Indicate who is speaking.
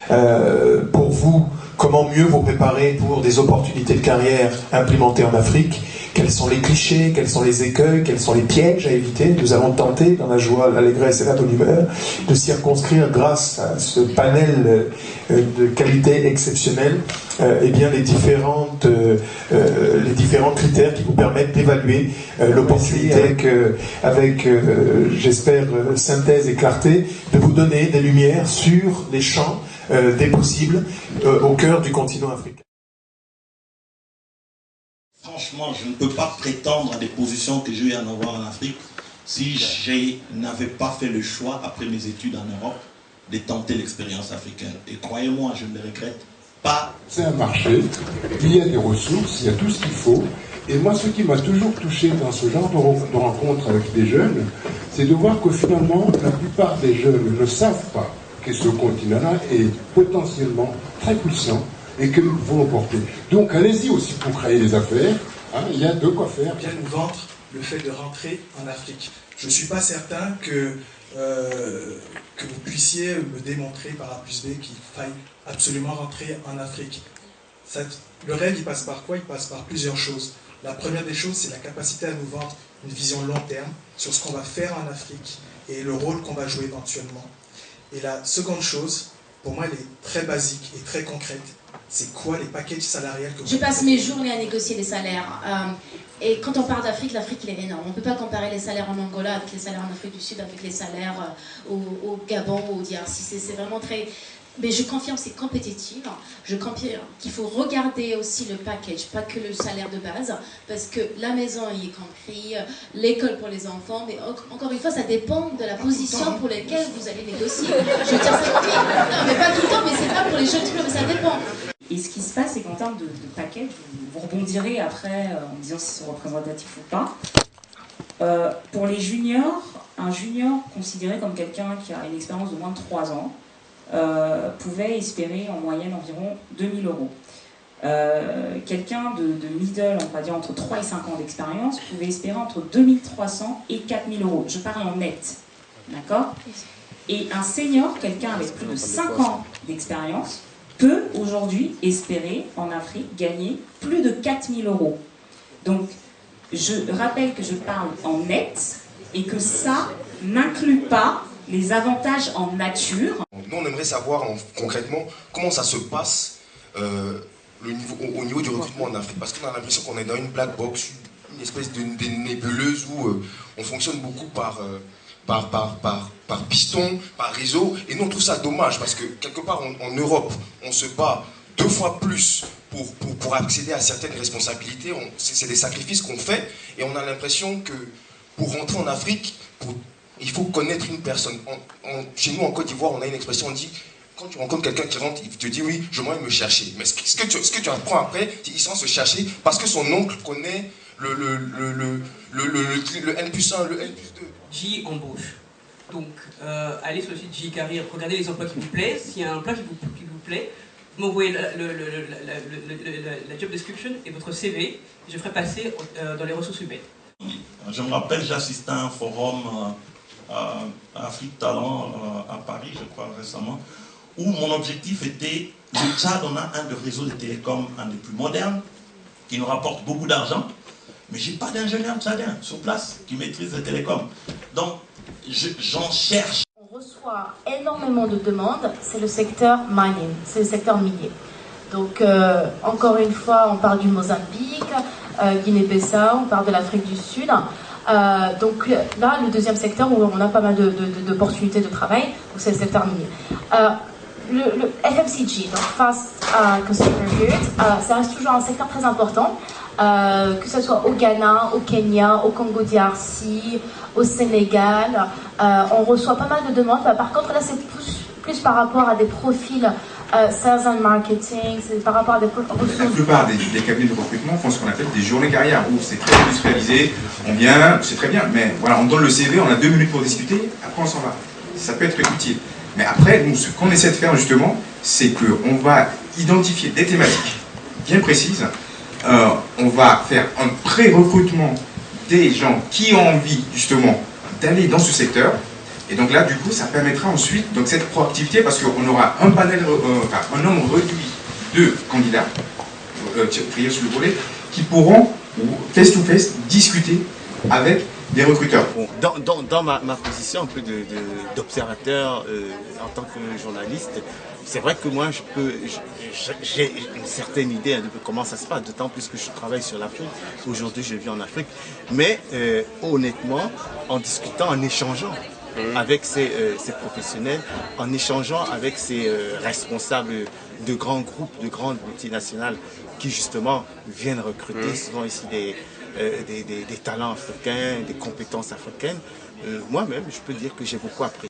Speaker 1: Pour vous, comment mieux vous préparer pour des opportunités de carrière implémentées en Afrique? Quels sont les clichés, quels sont les écueils, quels sont les pièges à éviter? Nous allons tenter, dans la joie, l'allégresse et la bonne humeur, de circonscrire, grâce à ce panel de qualité exceptionnelle, eh bien, les différents critères qui vous permettent d'évaluer l'opportunité avec j'espère, synthèse et clarté, de vous donner des lumières sur les champs des possibles au cœur du continent africain.
Speaker 2: Franchement, je ne peux pas prétendre à des positions que je vais en avoir en Afrique si je n'avais pas fait le choix, après mes études en Europe, de tenter l'expérience africaine. Et croyez-moi, je ne le regrette pas.
Speaker 3: C'est un marché, il y a des ressources, il y a tout ce qu'il faut. Et moi, ce qui m'a toujours touché dans ce genre de rencontre avec des jeunes, c'est de voir que finalement, la plupart des jeunes ne savent pas que ce continent-là est potentiellement très puissant et que nous pouvons porter. Donc allez-y aussi pour créer des affaires, hein, il y a de quoi faire.
Speaker 4: Bien nous vendre le fait de rentrer en Afrique. Je ne suis pas certain que vous puissiez me démontrer par A plus B qu'il faille absolument rentrer en Afrique. Le rêve, il passe par quoi? Il passe par plusieurs choses. La première des choses, c'est la capacité à nous vendre une vision long terme sur ce qu'on va faire en Afrique et le rôle qu'on va jouer éventuellement. Et la seconde chose, pour moi, elle est très basique et très concrète. C'est quoi les packages salariales que vous...
Speaker 5: Je passe mes journées à négocier les salaires. Et quand on parle d'Afrique, l'Afrique, il est énorme. On ne peut pas comparer les salaires en Angola avec les salaires en Afrique du Sud, avec les salaires au Gabon ou au DRC. C'est vraiment très... Mais je confirme, c'est compétitif. Je confirme qu'il faut regarder aussi le package, pas que le salaire de base, parce que la maison y est compris, l'école pour les enfants, mais encore une fois, ça dépend de la position pour laquelle vous allez négocier. Je veux dire, non, mais pas tout le temps, mais c'est pas pour les jeunes diplômes, mais ça dépend.
Speaker 6: Et ce qui se passe, c'est qu'en termes de package, vous rebondirez après en disant si c'est représentatif ou pas. Pour les juniors, un junior considéré comme quelqu'un qui a une expérience de moins de 3 ans, pouvait espérer en moyenne environ 2000 euros. Quelqu'un de middle, on va dire entre 3 et 5 ans d'expérience, pouvait espérer entre 2300 et 4000 euros. Je parle en net. D'accord? Et un senior, quelqu'un avec plus de 5 ans d'expérience, peut aujourd'hui espérer en Afrique gagner plus de 4000 euros. Donc, je rappelle que je parle en net et que ça n'inclut pas les avantages en nature.
Speaker 7: Nous, on aimerait savoir concrètement comment ça se passe au niveau du recrutement en Afrique, parce qu'on a l'impression qu'on est dans une black box, une espèce de nébuleuse où on fonctionne beaucoup par piston, par réseau, et nous on trouve ça dommage, parce que quelque part en Europe, on se bat 2 fois plus pour accéder à certaines responsabilités, c'est des sacrifices qu'on fait, et on a l'impression que pour rentrer en Afrique, il faut connaître une personne. Chez nous, en Côte d'Ivoire, on a une expression, on dit, quand tu rencontres quelqu'un qui rentre, il te dit oui, je m'en vais me chercher. Mais ce que tu apprends après, il s'en se chercher parce que son oncle connaît le N+1, le N+2.
Speaker 8: J embauche. Donc, allez sur le site J Carrière, regardez les emplois qui vous plaisent. S'il y a un emploi qui vous plaît, vous m'envoyez la job description et votre CV, et je ferai passer dans les ressources humaines.
Speaker 2: Je me rappelle, j'assistais à un forum Afrique Talent à Paris, je crois, récemment, où mon objectif était, le Tchad, on a un des réseaux de télécoms, un des plus modernes, qui nous rapporte beaucoup d'argent, mais je n'ai pas d'ingénieur tchadien sur place qui maîtrise les télécoms. Donc, j'en cherche.
Speaker 5: On reçoit énormément de demandes, c'est le secteur mining, c'est le secteur minier. Donc, encore une fois, on parle du Mozambique, Guinée-Bissau, on parle de l'Afrique du Sud. Donc là, le deuxième secteur où on a pas mal d'opportunités de travail, c'est le secteur minier. Le FMCG, donc Fast Consumer Goods, ça reste toujours un secteur très important, que ce soit au Ghana, au Kenya, au Congo DRC, au Sénégal. On reçoit pas mal de demandes. Par contre, là, c'est plus par rapport à des profils sales and marketing, c'est par rapport à des ressources.
Speaker 9: La plupart des cabinets de recrutement font ce qu'on appelle des journées carrière, où c'est très industrialisé, on vient, c'est très bien, mais voilà, on donne le CV, on a 2 minutes pour discuter, après on s'en va. Ça peut être utile. Mais après, nous, ce qu'on essaie de faire justement, c'est qu'on va identifier des thématiques bien précises, on va faire un pré-recrutement des gens qui ont envie justement d'aller dans ce secteur, Et donc là, du coup, ça permettra ensuite donc, cette proactivité parce qu'on aura un panel, un nombre réduit de candidats, triés sur le volet, qui pourront, face-to-face, discuter avec des recruteurs.
Speaker 10: Bon, dans ma position un peu d'observateur en tant que journaliste, c'est vrai que moi j'ai une certaine idée de comment ça se passe, d'autant plus que je travaille sur l'Afrique. Aujourd'hui je vis en Afrique, mais honnêtement, en discutant, en échangeant avec ces professionnels, en échangeant avec ces responsables de grands groupes, de grandes multinationales qui justement viennent recruter souvent ici des talents africains, des compétences africaines. Moi-même, je peux dire que j'ai beaucoup apprécié.